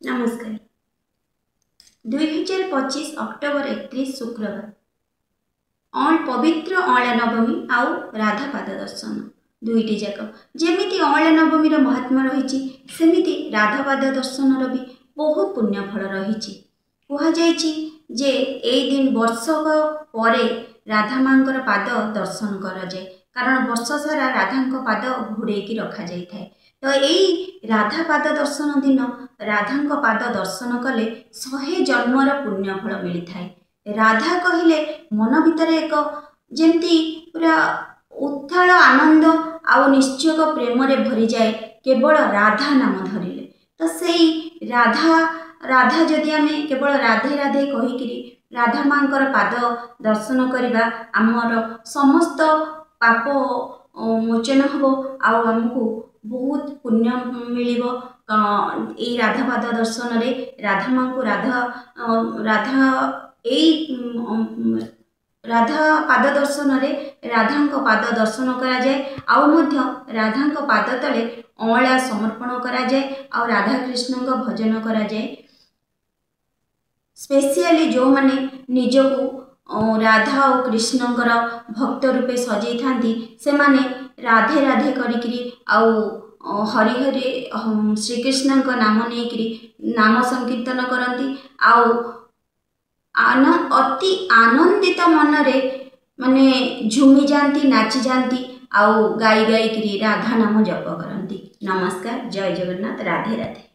नमस्कार। 2025 अक्टोबर 31 शुक्रवार पवित्र अँला नवमी आउ राधा पाद दर्शन दुईटी जाक जमीती अँला नवमी महात्मा रही सेमिति राधा पाद दर्शन भी बहुत पुण्य फल रही जे ए दिन वर्षक पर राधा मांकर पाद दर्शन कर जाए कारण वर्ष सारा राधा पाद घोड़े रखा जाए। तो यही राधा पाद दर्शन दिन राधा पाद दर्शन कले 100 जन्मर पुण्यफल मिलता है। राधा कहले मन भितर एक जमती पूरा उत्थाल आनंद आउ निश्चय प्रेम रे भरी जाए केवल राधा नाम धरिले। तो सही राधा राधा जदि आमे केवल राधे राधे कहिकिरी राधा मांकर पाद दर्शन करिबा आमर समस्त पाप मोचन हो आउ आमको बहुत पुण्य मिलिबो। ए राधा पाद दर्शन रे राधा मां को राधा पाद दर्शन रे राधा को पाद दर्शन करा जाए आउ मध्य राधा को पाद तले अँला समर्पण करा जाए आउ राधा कृष्ण को भजन करा जाए। स्पेशली जो माने निजको राधा और कृष्णकर भक्त रूपे सजई थांती से माने राधे राधे करिकरी आउ हरि हरि श्रीकृष्ण का नाम नहीं नाम संकीर्तन करती आउ अति आनंदित मन रे माने झूमी जाती नाची जाती आउ गाई गाई राधा नाम जप करती। नमस्कार, जय जगन्नाथ, राधे राधे।